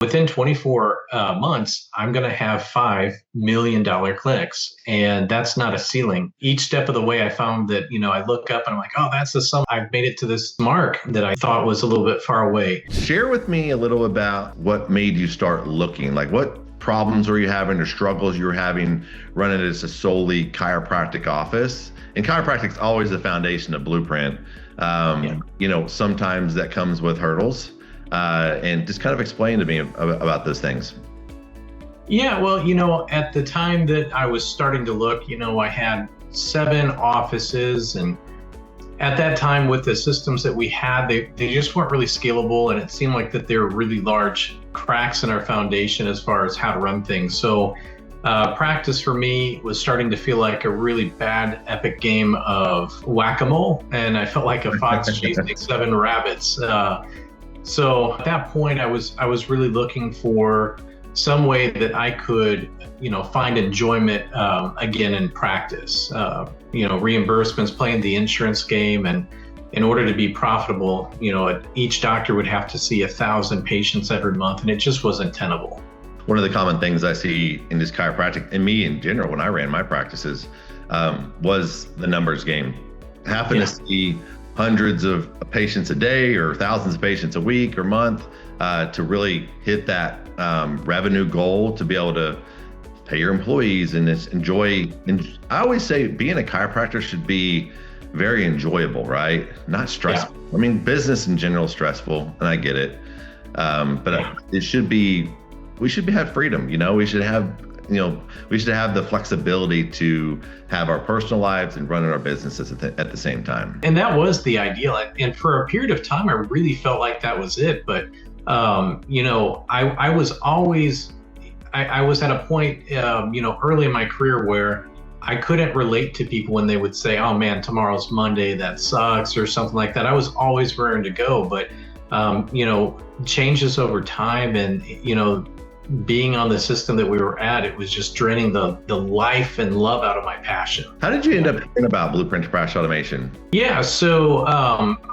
Within 24 months, I'm going to have $5 million clinics. And that's not a ceiling. Each step of the way, I found that, I look up and I'm like, oh, that's the sum. I've made it to this mark that I thought was a little bit far away. Share with me a little about what made you start looking, like what problems were you having or struggles you were having running as a solely chiropractic office. And chiropractic is always the foundation of Blueprint. Sometimes that comes with hurdles. And just kind of explain to me about those things. Yeah, well, at the time that I was starting to look, I had 7 offices, and at that time with the systems that we had, they just weren't really scalable, and it seemed like that there were really large cracks in our foundation as far as how to run things. So practice for me was starting to feel like a really bad epic game of whack-a-mole, and I felt like a fox chasing 7 rabbits. So at that point, I was really looking for some way that I could, find enjoyment again in practice. Reimbursements, playing the insurance game, and in order to be profitable, each doctor would have to see 1,000 patients every month, and it just wasn't tenable. One of the common things I see in this chiropractic, and me in general, when I ran my practices, was the numbers game. Happen to see hundreds of patients a day or thousands of patients a week or month to really hit that revenue goal, to be able to pay your employees and enjoy. And I always say being a chiropractor should be very enjoyable, right? Not stressful. Yeah. I mean, business in general is stressful, and I get it. But it should be, we should have freedom. We should have the flexibility to have our personal lives and running our businesses at the same time. And that was the ideal. And for a period of time, I really felt like that was it. But, I was always, I was at a point, early in my career where I couldn't relate to people when they would say, oh man, tomorrow's Monday, that sucks, or something like that. I was always raring to go, but, changes over time, and, being on the system that we were at, it was just draining the life and love out of my passion. How did you end up thinking about Blueprint to Practice Automation? Yeah, so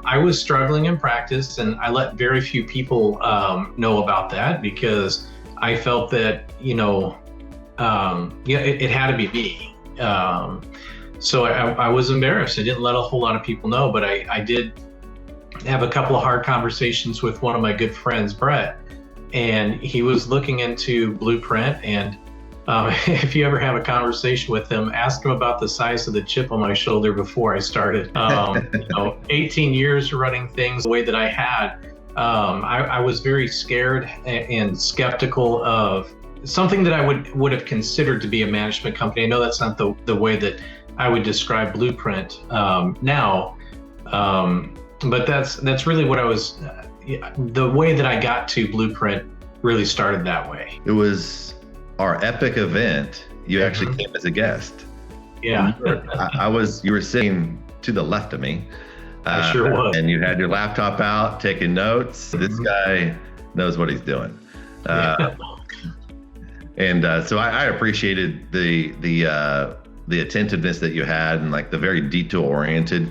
I was struggling in practice, and I let very few people know about that because I felt that, it had to be me. So I was embarrassed. I didn't let a whole lot of people know, but I did have a couple of hard conversations with one of my good friends, Brett. And he was looking into Blueprint, and if you ever have a conversation with him, ask him about the size of the chip on my shoulder before I started. 18 years running things the way that I had, I was very scared and skeptical of something that I would have considered to be a management company. I know that's not the way that I would describe Blueprint now, but that's really what I was. The way that I got to Blueprint really started that way. It was our epic event. You actually came as a guest. Yeah. You were sitting to the left of me. I sure was. And you had your laptop out, taking notes. This guy knows what he's doing. So I appreciated the attentiveness that you had, and like the very detail oriented.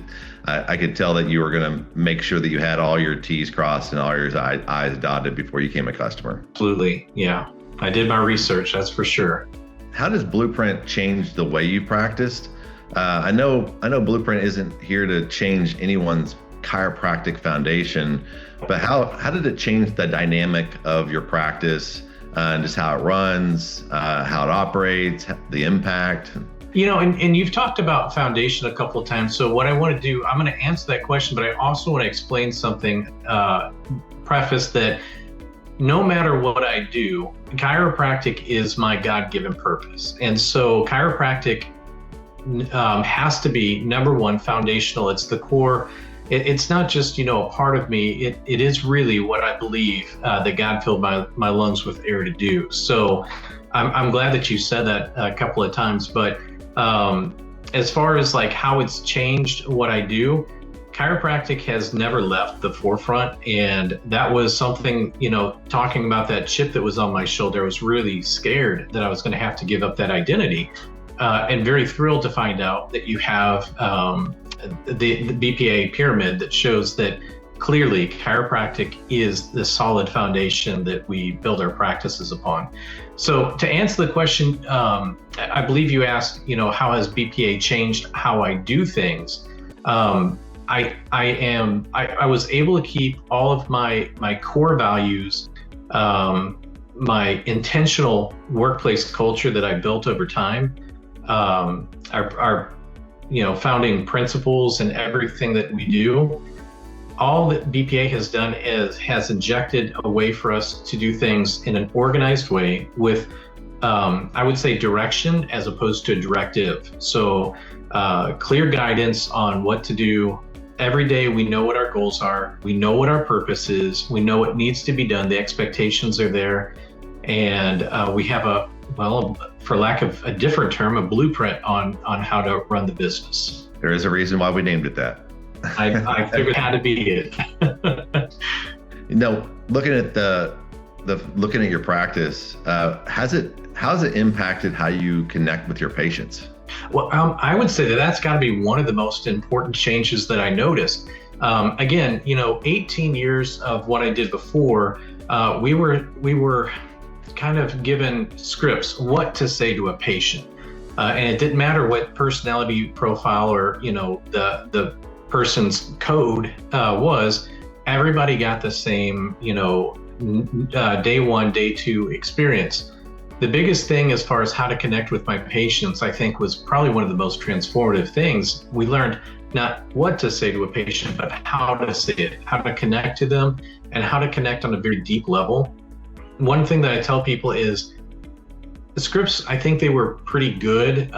I could tell that you were going to make sure that you had all your T's crossed and all your I's dotted before you became a customer. Absolutely. Yeah. I did my research, that's for sure. How does Blueprint change the way you practiced? I know Blueprint isn't here to change anyone's chiropractic foundation, but how did it change the dynamic of your practice and just how it runs, how it operates, the impact? And you've talked about foundation a couple of times. So what I want to do, I'm going to answer that question, but I also want to explain something, preface that no matter what I do, chiropractic is my God-given purpose. And so chiropractic has to be, number one, foundational. It's the core. It's not just, a part of me. It is really what I believe that God filled my lungs with air to do. So I'm glad that you said that a couple of times, but as far as like how it's changed what I do, chiropractic has never left the forefront. And that was something, talking about that chip that was on my shoulder, I was really scared that I was going to have to give up that identity. And very thrilled to find out that you have the BPA Pyramid that shows that clearly chiropractic is the solid foundation that we build our practices upon. So to answer the question, I believe you asked, how has BPA changed how I do things? I was able to keep all of my core values, my intentional workplace culture that I built over time, our founding principles and everything that we do. All that BPA has done has injected a way for us to do things in an organized way with, I would say, direction as opposed to directive. So clear guidance on what to do. Every day we know what our goals are, we know what our purpose is, we know what needs to be done, the expectations are there, and we have for lack of a different term, a blueprint on how to run the business. There is a reason why we named it that. I figured it had to be it. Looking at your practice, how's it impacted how you connect with your patients? Well, I would say that's got to be one of the most important changes that I noticed. Again, 18 years of what I did before, we were kind of given scripts what to say to a patient, and it didn't matter what personality profile or the person's code was. Everybody got the same day one, day two experience. The biggest thing as far as how to connect with my patients, I think, was probably one of the most transformative things. We learned not what to say to a patient, but how to say it, how to connect to them, and how to connect on a very deep level. One thing that I tell people is the scripts, I think they were pretty good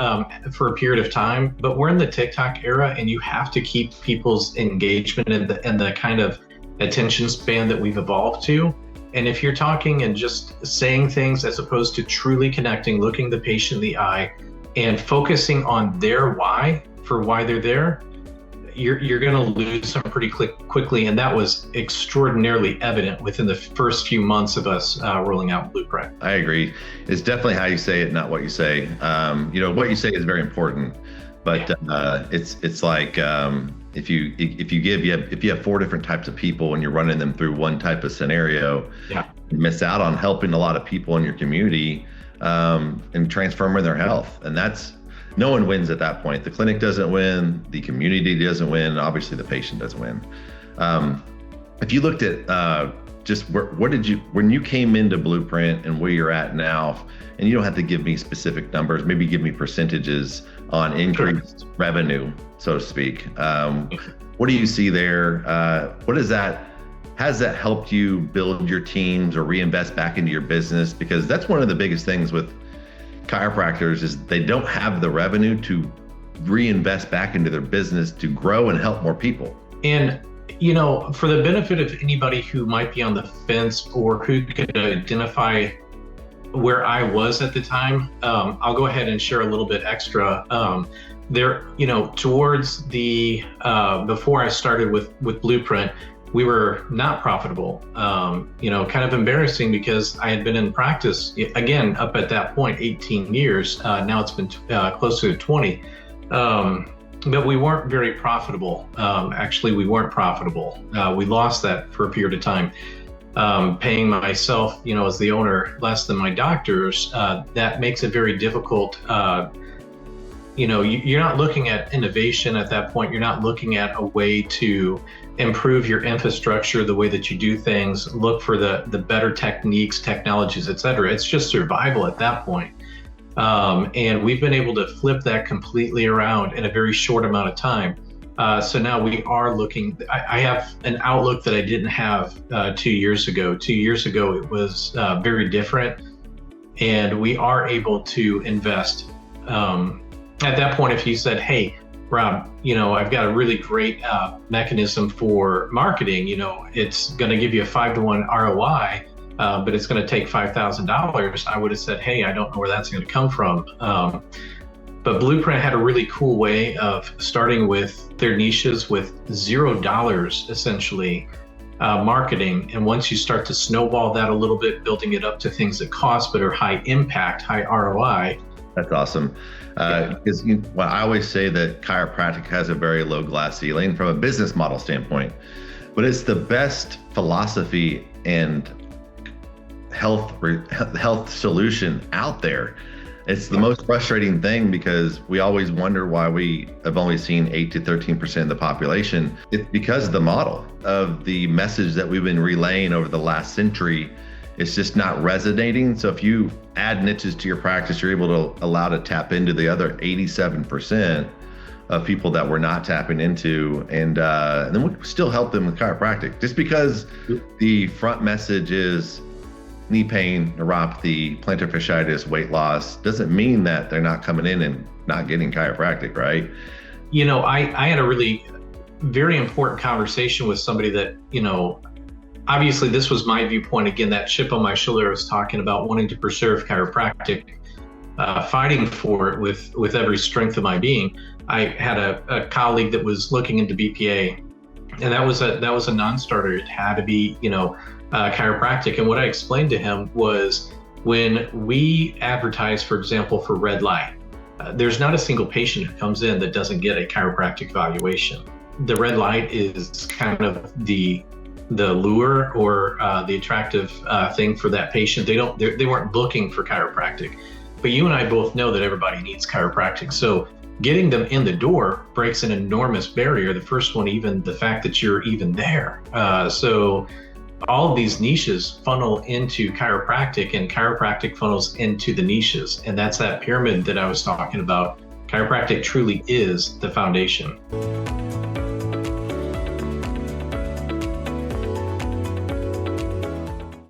for a period of time, but we're in the TikTok era, and you have to keep people's engagement and the kind of attention span that we've evolved to. And if you're talking and just saying things as opposed to truly connecting, looking the patient in the eye and focusing on their why for why they're there, you're going to lose them pretty quickly. And that was extraordinarily evident within the first few months of us rolling out Blueprint. I agree. It's definitely how you say it, not what you say. What you say is very important, but it's like if you have 4 different types of people and you're running them through one type of scenario, you miss out on helping a lot of people in your community and transforming their health. And no one wins at that point. The clinic doesn't win, the community doesn't win, obviously the patient doesn't win. If you looked at when you came into Blueprint and where you're at now, and you don't have to give me specific numbers, maybe give me percentages on increased revenue, so to speak. What do you see there? Has that helped you build your teams or reinvest back into your business? Because that's one of the biggest things with chiropractors is they don't have the revenue to reinvest back into their business to grow and help more people. And for the benefit of anybody who might be on the fence or who could identify where I was at the time, I'll go ahead and share a little bit extra. Towards the before I started with Blueprint, we were not profitable. Kind of embarrassing because I had been in practice again up at that point 18 years. Now it's been closer to 20. But we weren't very profitable. Actually, we weren't profitable. We lost that for a period of time. Paying myself, as the owner, less than my doctors, that makes it very difficult. You're not looking at innovation at that point. You're not looking at a way to improve your infrastructure, the way that you do things, look for the better techniques, technologies, et cetera. It's just survival at that point. And we've been able to flip that completely around in a very short amount of time. So now we are looking, I have an outlook that I didn't have 2 years ago. 2 years ago, it was very different. And we are able to invest. At that point, if you said, hey, Rob, I've got a really great mechanism for marketing, it's going to give you a 5-to-1 ROI, but it's going to take $5,000. I would have said, hey, I don't know where that's going to come from. But Blueprint had a really cool way of starting with their niches with $0 essentially marketing. And once you start to snowball that a little bit, building it up to things that cost but are high impact, high ROI. That's awesome. Because I always say that chiropractic has a very low glass ceiling from a business model standpoint. but it's the best philosophy and health solution out there. It's the most frustrating thing because we always wonder why we have only seen 8 to 13% of the population. It's because of the model of the message that we've been relaying over the last century. It's just not resonating. So if you add niches to your practice, you're able to allow to tap into the other 87% of people that we're not tapping into, and then we still help them with chiropractic. Just because the front message is knee pain, neuropathy, plantar fasciitis, weight loss, doesn't mean that they're not coming in and not getting chiropractic, right? You know, I had a really very important conversation with somebody that, you know, obviously this was my viewpoint. Again, that chip on my shoulder I was talking about, wanting to preserve chiropractic, fighting for it with every strength of my being. I had a colleague that was looking into BPA, and that was a non-starter. It had to be, you know, chiropractic. And what I explained to him was, when we advertise, for example, for red light, there's not a single patient who comes in that doesn't get a chiropractic evaluation. The red light is kind of the lure or the attractive thing for that patient. They weren't looking for chiropractic, but you and I both know that everybody needs chiropractic. So getting them in the door breaks an enormous barrier. The first one, even the fact that you're even there. So all of these niches funnel into chiropractic, and chiropractic funnels into the niches. And that's that pyramid that I was talking about. Chiropractic truly is the foundation.